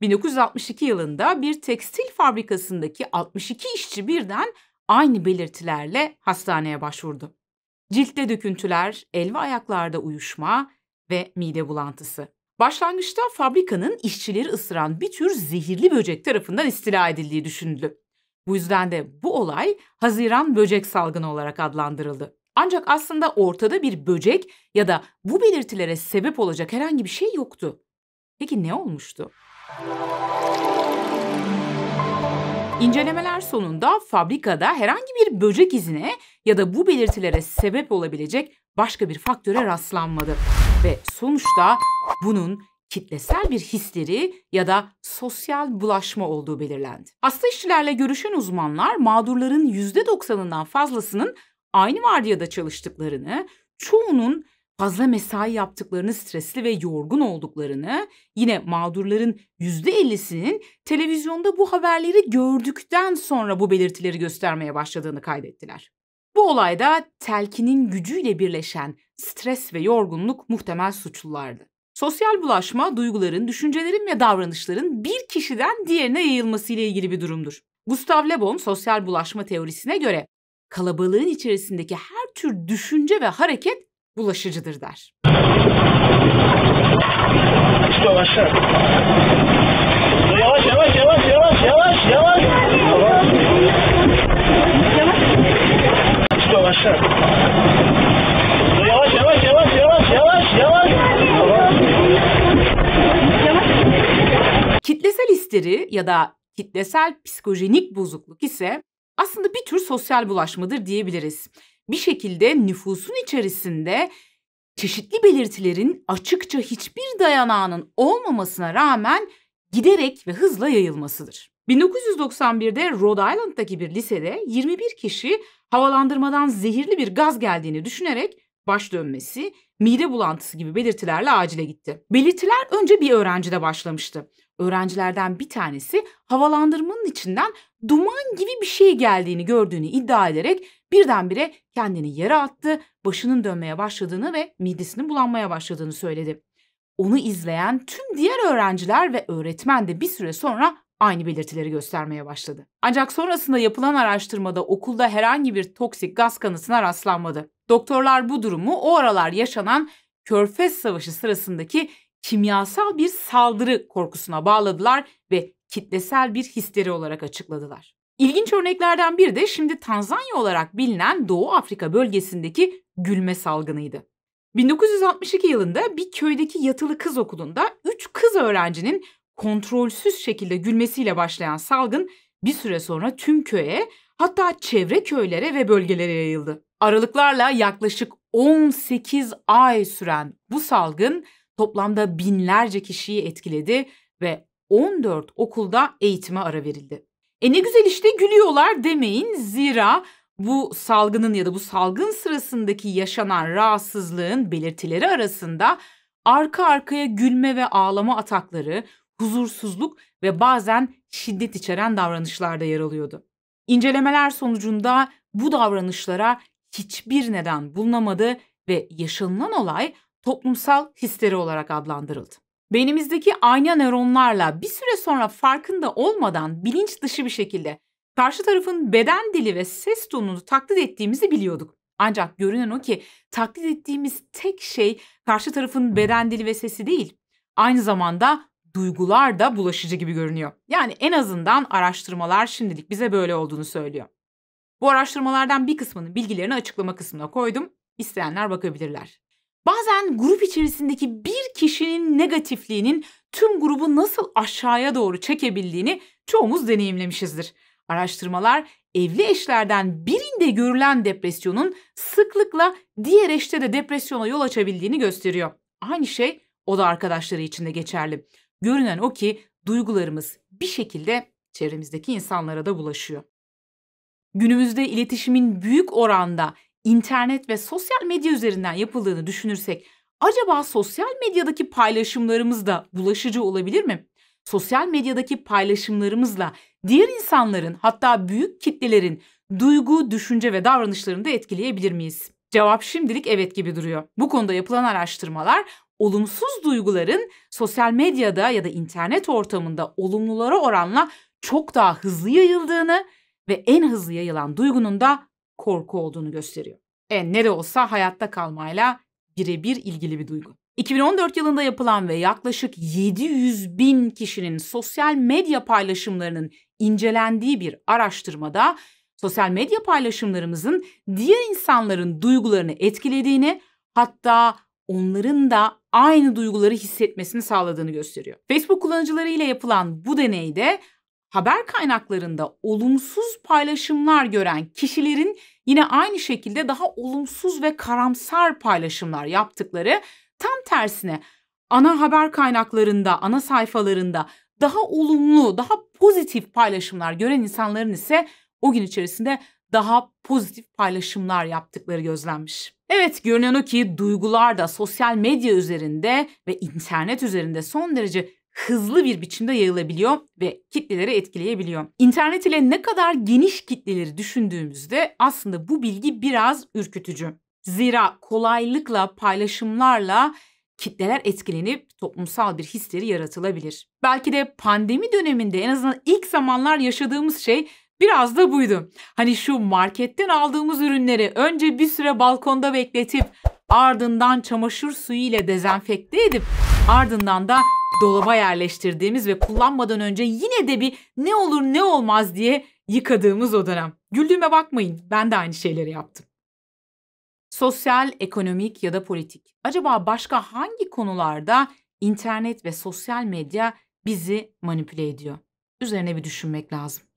1962 yılında bir tekstil fabrikasındaki 62 işçi birden aynı belirtilerle hastaneye başvurdu. Ciltte döküntüler, el ve ayaklarda uyuşma ve mide bulantısı. Başlangıçta fabrikanın işçileri ısıran bir tür zehirli böcek tarafından istila edildiği düşünüldü. Bu yüzden de bu olay Haziran böcek salgını olarak adlandırıldı. Ancak aslında ortada bir böcek ya da bu belirtilere sebep olacak herhangi bir şey yoktu. Peki ne olmuştu? İncelemeler sonunda fabrikada herhangi bir böcek izine ya da bu belirtilere sebep olabilecek başka bir faktöre rastlanmadı. Ve sonuçta bunun kitlesel bir histeri ya da sosyal bulaşma olduğu belirlendi. Hasta işçilerle görüşen uzmanlar mağdurların %90'ından fazlasının aynı vardiyada çalıştıklarını, çoğunun fazla mesai yaptıklarını, stresli ve yorgun olduklarını, yine mağdurların %50'sinin televizyonda bu haberleri gördükten sonra bu belirtileri göstermeye başladığını kaydettiler. Bu olayda telkinin gücüyle birleşen stres ve yorgunluk muhtemel suçlulardı. Sosyal bulaşma, duyguların, düşüncelerin ve davranışların bir kişiden diğerine yayılması ile ilgili bir durumdur. Gustav Le Bon sosyal bulaşma teorisine göre kalabalığın içerisindeki her tür düşünce ve hareket bulaşıcıdır der. Yavaş yavaş yavaş yavaş yavaş yavaş. Yavaş yavaş yavaş yavaş yavaş. Kitlesel histeri ya da kitlesel psikojenik bozukluk ise aslında bir tür sosyal bulaşmadır diyebiliriz. Bir şekilde nüfusun içerisinde çeşitli belirtilerin açıkça hiçbir dayanağının olmamasına rağmen giderek ve hızla yayılmasıdır. 1991'de Rhode Island'daki bir lisede 21 kişi havalandırmadan zehirli bir gaz geldiğini düşünerek baş dönmesi, mide bulantısı gibi belirtilerle acile gitti. Belirtiler önce bir öğrencide başlamıştı. Öğrencilerden bir tanesi havalandırmanın içinden duman gibi bir şey geldiğini gördüğünü iddia ederek birdenbire kendini yere attı, başının dönmeye başladığını ve midesinin bulanmaya başladığını söyledi. Onu izleyen tüm diğer öğrenciler ve öğretmen de bir süre sonra aynı belirtileri göstermeye başladı. Ancak sonrasında yapılan araştırmada okulda herhangi bir toksik gaz kanısına rastlanmadı. Doktorlar bu durumu o aralar yaşanan Körfez Savaşı sırasındaki kimyasal bir saldırı korkusuna bağladılar ve kitlesel bir histeri olarak açıkladılar. İlginç örneklerden biri de şimdi Tanzanya olarak bilinen Doğu Afrika bölgesindeki gülme salgınıydı. 1962 yılında bir köydeki yatılı kız okulunda 3 kız öğrencinin kontrolsüz şekilde gülmesiyle başlayan salgın bir süre sonra tüm köye, hatta çevre köylere ve bölgelere yayıldı. Aralıklarla yaklaşık 18 ay süren bu salgın toplamda binlerce kişiyi etkiledi ve 14 okulda eğitime ara verildi. Ne güzel işte gülüyorlar demeyin, zira bu salgının ya da bu salgın sırasındaki yaşanan rahatsızlığın belirtileri arasında arka arkaya gülme ve ağlama atakları, huzursuzluk ve bazen şiddet içeren davranışlar da yer alıyordu. İncelemeler sonucunda bu davranışlara hiçbir neden bulunamadı ve yaşanılan olay toplumsal histeri olarak adlandırıldı. Beynimizdeki ayna nöronlarla bir süre sonra farkında olmadan bilinç dışı bir şekilde karşı tarafın beden dili ve ses tonunu taklit ettiğimizi biliyorduk. Ancak görünen o ki taklit ettiğimiz tek şey karşı tarafın beden dili ve sesi değil. Aynı zamanda duygular da bulaşıcı gibi görünüyor. Yani en azından araştırmalar şimdilik bize böyle olduğunu söylüyor. Bu araştırmalardan bir kısmının bilgilerini açıklama kısmına koydum. İsteyenler bakabilirler. Bazen grup içerisindeki bir kişinin negatifliğinin tüm grubu nasıl aşağıya doğru çekebildiğini çoğumuz deneyimlemişizdir. Araştırmalar evli eşlerden birinde görülen depresyonun sıklıkla diğer eşte de depresyona yol açabildiğini gösteriyor. Aynı şey oda arkadaşları için de geçerli. Görünen o ki duygularımız bir şekilde çevremizdeki insanlara da bulaşıyor. Günümüzde iletişimin büyük oranda internet ve sosyal medya üzerinden yapıldığını düşünürsek, acaba sosyal medyadaki paylaşımlarımız da bulaşıcı olabilir mi? Sosyal medyadaki paylaşımlarımızla diğer insanların, hatta büyük kitlelerin duygu, düşünce ve davranışlarını da etkileyebilir miyiz? Cevap şimdilik evet gibi duruyor. Bu konuda yapılan araştırmalar olumsuz duyguların sosyal medyada ya da internet ortamında olumlulara oranla çok daha hızlı yayıldığını ve en hızlı yayılan duygunun da korku olduğunu gösteriyor. Ne de olsa hayatta kalmayla birebir ilgili bir duygu. 2014 yılında yapılan ve yaklaşık 700 bin kişinin sosyal medya paylaşımlarının incelendiği bir araştırmada sosyal medya paylaşımlarımızın diğer insanların duygularını etkilediğini, hatta onların da aynı duyguları hissetmesini sağladığını gösteriyor. Facebook kullanıcıları ile yapılan bu deneyde haber kaynaklarında olumsuz paylaşımlar gören kişilerin yine aynı şekilde daha olumsuz ve karamsar paylaşımlar yaptıkları, tam tersine ana haber kaynaklarında, ana sayfalarında daha olumlu, daha pozitif paylaşımlar gören insanların ise o gün içerisinde daha pozitif paylaşımlar yaptıkları gözlenmiş. Evet, görünen o ki duygular da sosyal medya üzerinde ve internet üzerinde son derece hızlı bir biçimde yayılabiliyor ve kitleleri etkileyebiliyor. İnternet ile ne kadar geniş kitleleri düşündüğümüzde aslında bu bilgi biraz ürkütücü. Zira kolaylıkla paylaşımlarla kitleler etkilenip toplumsal bir histeri yaratılabilir. Belki de pandemi döneminde en azından ilk zamanlar yaşadığımız şey biraz da buydu. Hani şu marketten aldığımız ürünleri önce bir süre balkonda bekletip ardından çamaşır suyu ile dezenfekte edip ardından da dolaba yerleştirdiğimiz ve kullanmadan önce yine de bir ne olur ne olmaz diye yıkadığımız o dönem. Güldüğüme bakmayın, ben de aynı şeyleri yaptım. Sosyal, ekonomik ya da politik. Acaba başka hangi konularda internet ve sosyal medya bizi manipüle ediyor? Üzerine bir düşünmek lazım.